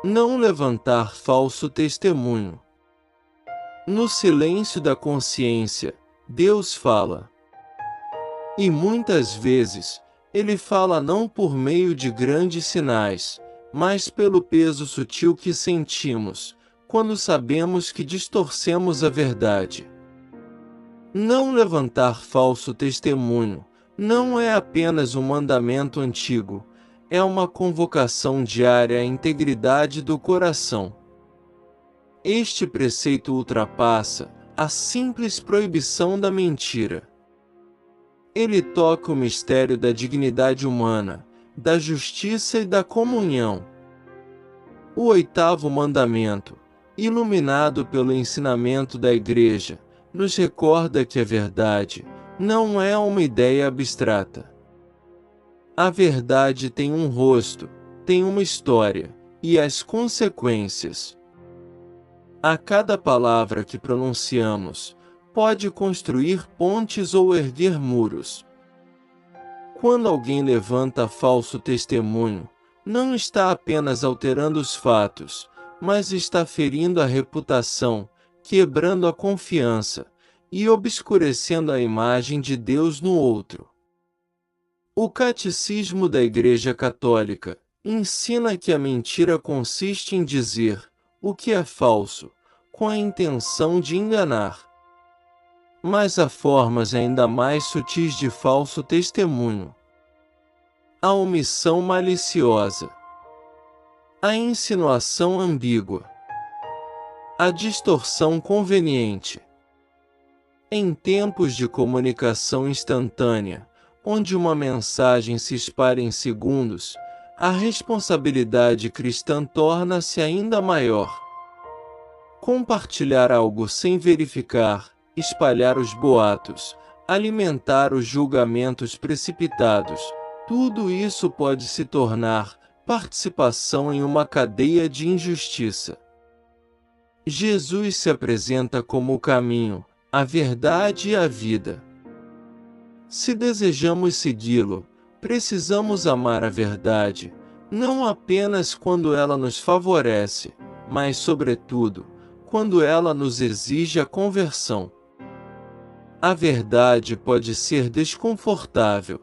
Não levantar falso testemunho. No silêncio da consciência, Deus fala. E muitas vezes, Ele fala não por meio de grandes sinais, mas pelo peso sutil que sentimos, quando sabemos que distorcemos a verdade. Não levantar falso testemunho não é apenas um mandamento antigo, é uma convocação diária à integridade do coração. Este preceito ultrapassa a simples proibição da mentira. Ele toca o mistério da dignidade humana, da justiça e da comunhão. O oitavo mandamento, iluminado pelo ensinamento da Igreja, nos recorda que a verdade não é uma ideia abstrata. A verdade tem um rosto, tem uma história, e as consequências. A cada palavra que pronunciamos, pode construir pontes ou erguer muros. Quando alguém levanta falso testemunho, não está apenas alterando os fatos, mas está ferindo a reputação, quebrando a confiança e obscurecendo a imagem de Deus no outro. O Catecismo da Igreja Católica ensina que a mentira consiste em dizer o que é falso, com a intenção de enganar. Mas há formas ainda mais sutis de falso testemunho. A omissão maliciosa. A insinuação ambígua. A distorção conveniente. Em tempos de comunicação instantânea, onde uma mensagem se espalha em segundos, a responsabilidade cristã torna-se ainda maior. Compartilhar algo sem verificar, espalhar os boatos, alimentar os julgamentos precipitados, tudo isso pode se tornar participação em uma cadeia de injustiça. Jesus se apresenta como o caminho, a verdade e a vida. Se desejamos segui-lo, precisamos amar a verdade, não apenas quando ela nos favorece, mas, sobretudo, quando ela nos exige a conversão. A verdade pode ser desconfortável.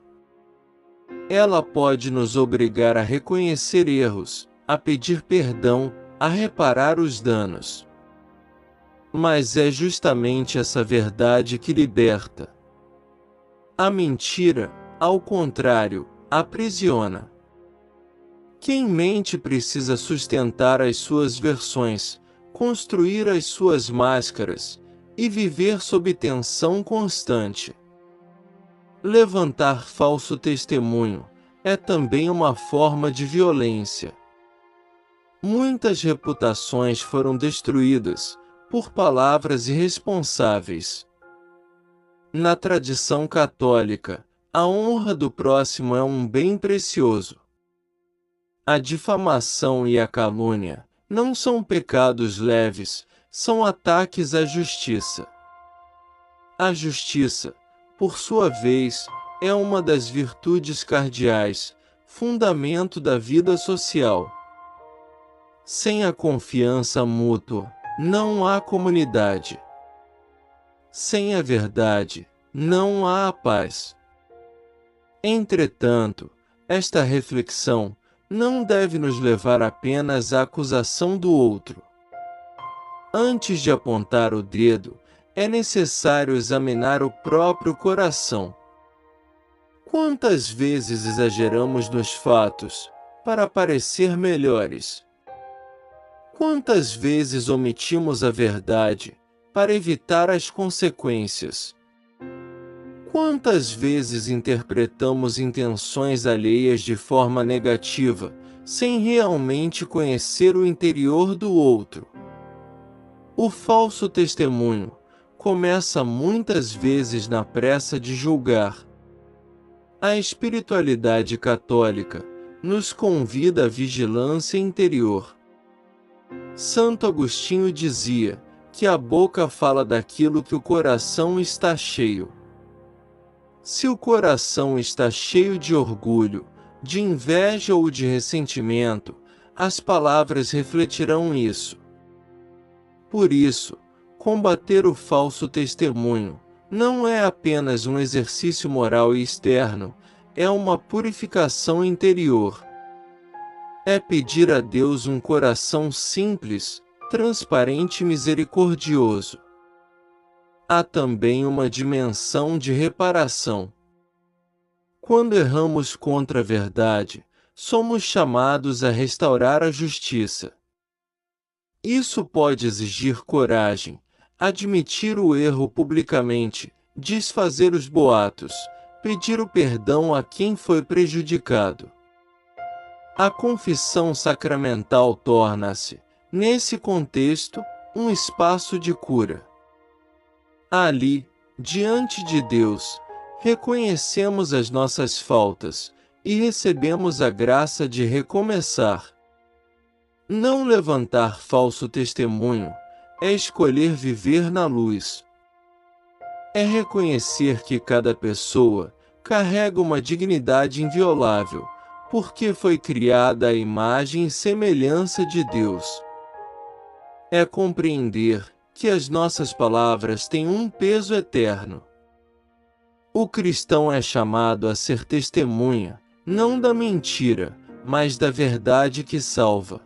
Ela pode nos obrigar a reconhecer erros, a pedir perdão, a reparar os danos. Mas é justamente essa verdade que liberta. A mentira, ao contrário, aprisiona. Quem mente precisa sustentar as suas versões, construir as suas máscaras e viver sob tensão constante. Levantar falso testemunho é também uma forma de violência. Muitas reputações foram destruídas por palavras irresponsáveis. Na tradição católica, a honra do próximo é um bem precioso. A difamação e a calúnia não são pecados leves, são ataques à justiça. A justiça, por sua vez, é uma das virtudes cardeais, fundamento da vida social. Sem a confiança mútua, não há comunidade. Sem a verdade, não há a paz. Entretanto, esta reflexão não deve nos levar apenas à acusação do outro. Antes de apontar o dedo, é necessário examinar o próprio coração. Quantas vezes exageramos nos fatos, para parecer melhores? Quantas vezes omitimos a verdade, para evitar as consequências? Quantas vezes interpretamos intenções alheias de forma negativa, sem realmente conhecer o interior do outro? O falso testemunho começa muitas vezes na pressa de julgar. A espiritualidade católica nos convida à vigilância interior. Santo Agostinho dizia que a boca fala daquilo que o coração está cheio. Se o coração está cheio de orgulho, de inveja ou de ressentimento, as palavras refletirão isso. Por isso, combater o falso testemunho não é apenas um exercício moral e externo, é uma purificação interior. É pedir a Deus um coração simples, transparente e misericordioso. Há também uma dimensão de reparação. Quando erramos contra a verdade, somos chamados a restaurar a justiça. Isso pode exigir coragem, admitir o erro publicamente, desfazer os boatos, pedir o perdão a quem foi prejudicado. A confissão sacramental torna-se, nesse contexto, um espaço de cura. Ali, diante de Deus, reconhecemos as nossas faltas e recebemos a graça de recomeçar. Não levantar falso testemunho é escolher viver na luz. É reconhecer que cada pessoa carrega uma dignidade inviolável, porque foi criada à imagem e semelhança de Deus. É compreender que as nossas palavras têm um peso eterno. O cristão é chamado a ser testemunha, não da mentira, mas da verdade que salva.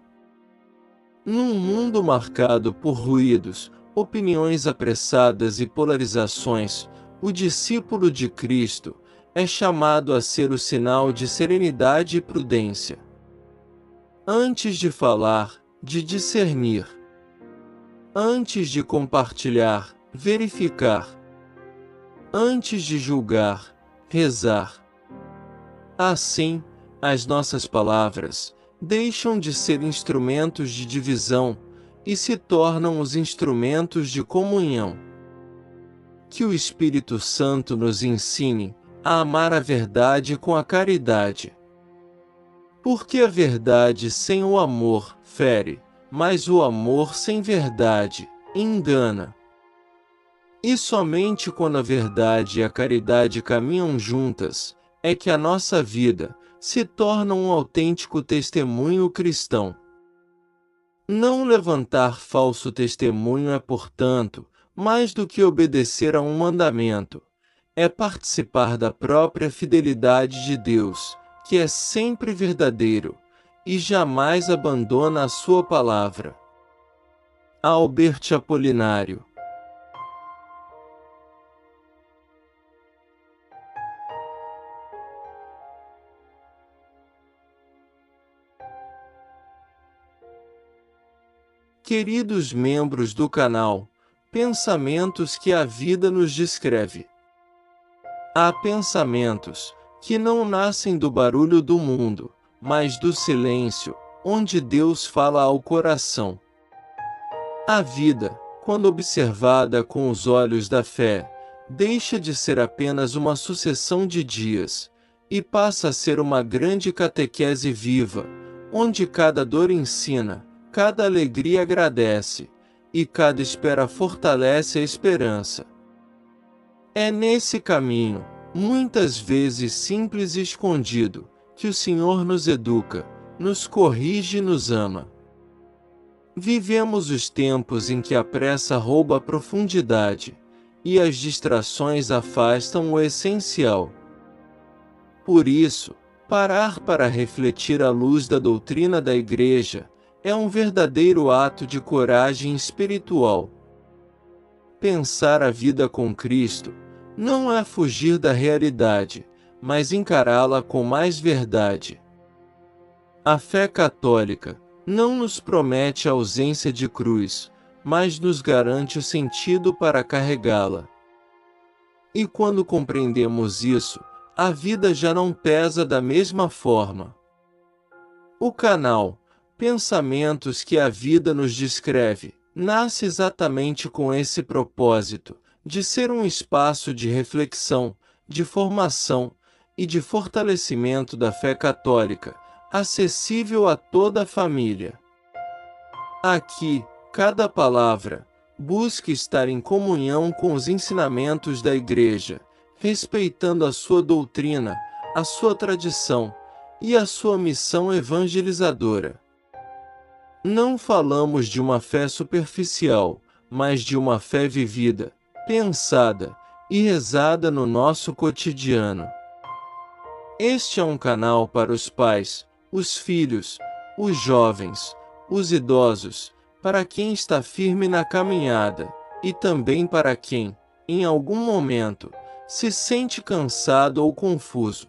Num mundo marcado por ruídos, opiniões apressadas e polarizações, o discípulo de Cristo é chamado a ser o sinal de serenidade e prudência. Antes de falar, de discernir. Antes de compartilhar, verificar. Antes de julgar, rezar. Assim, as nossas palavras deixam de ser instrumentos de divisão e se tornam os instrumentos de comunhão. Que o Espírito Santo nos ensine a amar a verdade com a caridade. Porque a verdade sem o amor fere, mas o amor sem verdade engana. E somente quando a verdade e a caridade caminham juntas, é que a nossa vida se torna um autêntico testemunho cristão. Não levantar falso testemunho é, portanto, mais do que obedecer a um mandamento. É participar da própria fidelidade de Deus, que é sempre verdadeiro, e jamais abandona a sua palavra. Albert Apolinário. Queridos membros do canal, pensamentos que a vida nos descreve. Há pensamentos que não nascem do barulho do mundo, mas do silêncio, onde Deus fala ao coração. A vida, quando observada com os olhos da fé, deixa de ser apenas uma sucessão de dias, e passa a ser uma grande catequese viva, onde cada dor ensina, cada alegria agradece, e cada espera fortalece a esperança. É nesse caminho, muitas vezes simples e escondido, que o Senhor nos educa, nos corrige e nos ama. Vivemos os tempos em que a pressa rouba a profundidade, e as distrações afastam o essencial. Por isso, parar para refletir à luz da doutrina da Igreja é um verdadeiro ato de coragem espiritual. Pensar a vida com Cristo não é fugir da realidade, mas encará-la com mais verdade. A fé católica não nos promete a ausência de cruz, mas nos garante o sentido para carregá-la. E quando compreendemos isso, a vida já não pesa da mesma forma. O canal Pensamentos que a vida nos descreve nasce exatamente com esse propósito, de ser um espaço de reflexão, de formação e de fortalecimento da fé católica, acessível a toda a família. Aqui, cada palavra busca estar em comunhão com os ensinamentos da Igreja, respeitando a sua doutrina, a sua tradição e a sua missão evangelizadora. Não falamos de uma fé superficial, mas de uma fé vivida, pensada e rezada no nosso cotidiano. Este é um canal para os pais, os filhos, os jovens, os idosos, para quem está firme na caminhada, e também para quem, em algum momento, se sente cansado ou confuso.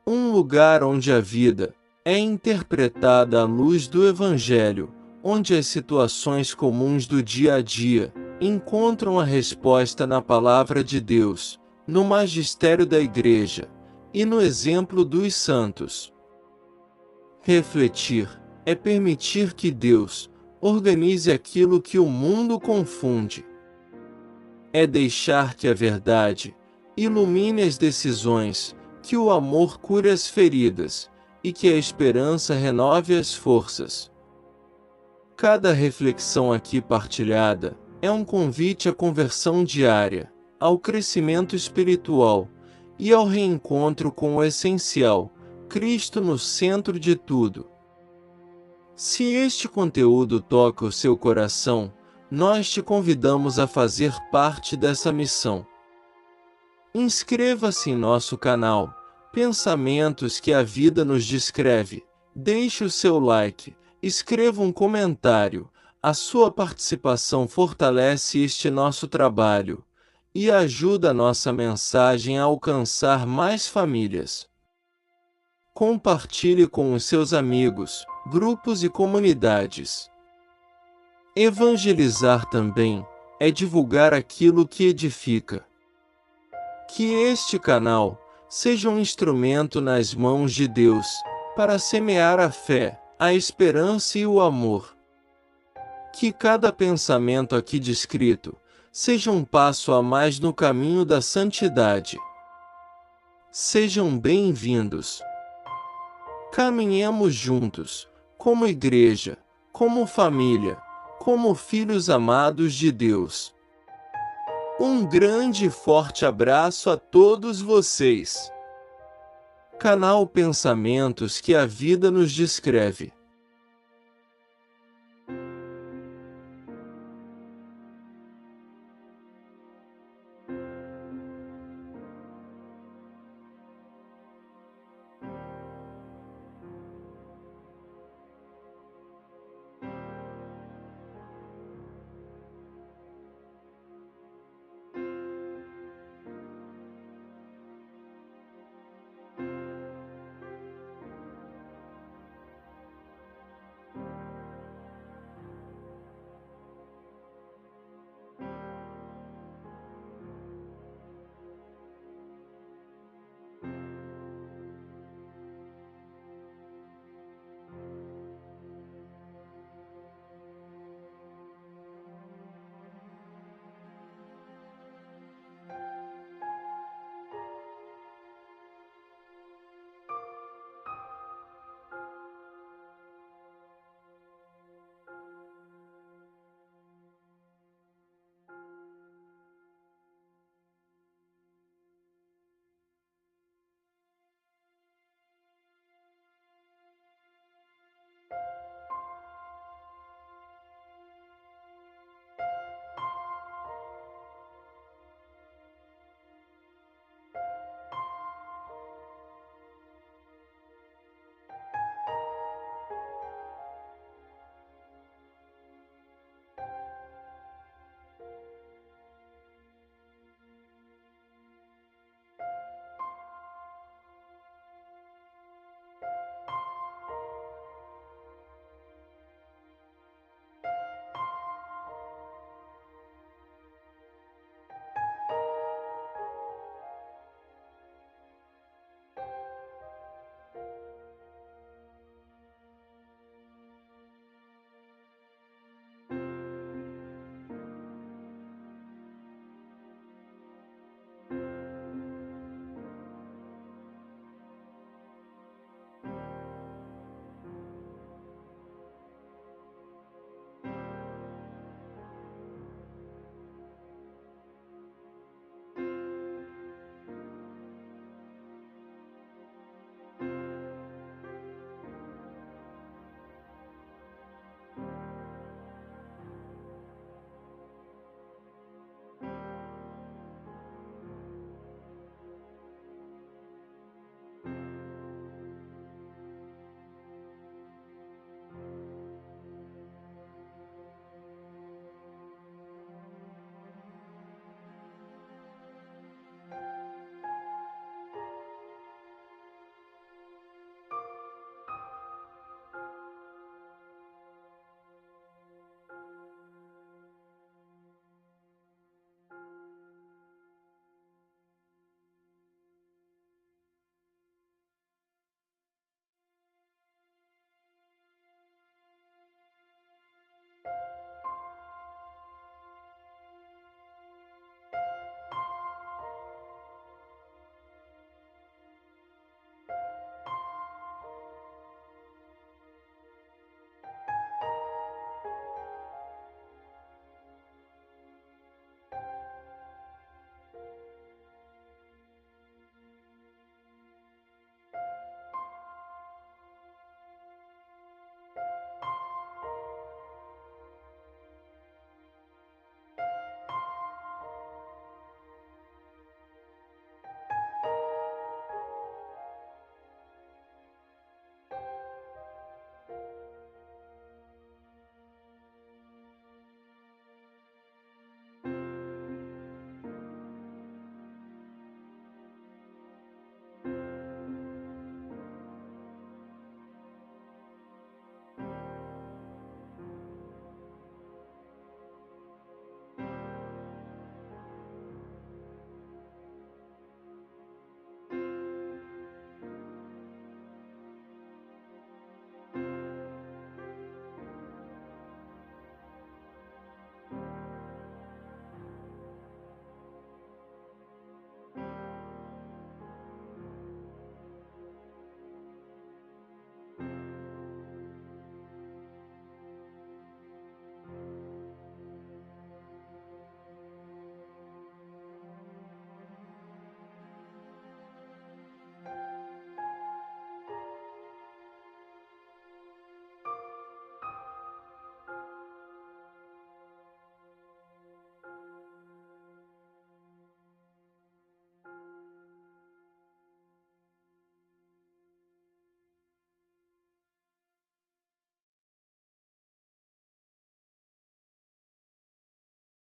Um lugar onde a vida é interpretada à luz do Evangelho, onde as situações comuns do dia a dia encontram a resposta na Palavra de Deus, no magistério da Igreja e no exemplo dos santos. Refletir é permitir que Deus organize aquilo que o mundo confunde. É deixar que a verdade ilumine as decisões, que o amor cure as feridas e que a esperança renove as forças. Cada reflexão aqui partilhada é um convite à conversão diária, ao crescimento espiritual e ao reencontro com o essencial, Cristo no centro de tudo. Se este conteúdo toca o seu coração, nós te convidamos a fazer parte dessa missão. Inscreva-se em nosso canal Pensamentos que a Vida nos Descreve, deixe o seu like, escreva um comentário, a sua participação fortalece este nosso trabalho e ajuda a nossa mensagem a alcançar mais famílias. Compartilhe com os seus amigos, grupos e comunidades. Evangelizar também é divulgar aquilo que edifica. Que este canal seja um instrumento nas mãos de Deus para semear a fé, a esperança e o amor. Que cada pensamento aqui descrito seja um passo a mais no caminho da santidade. Sejam bem-vindos. Caminhemos juntos, como igreja, como família, como filhos amados de Deus. Um grande e forte abraço a todos vocês. Canal Pensamentos que a Vida nos Descreve.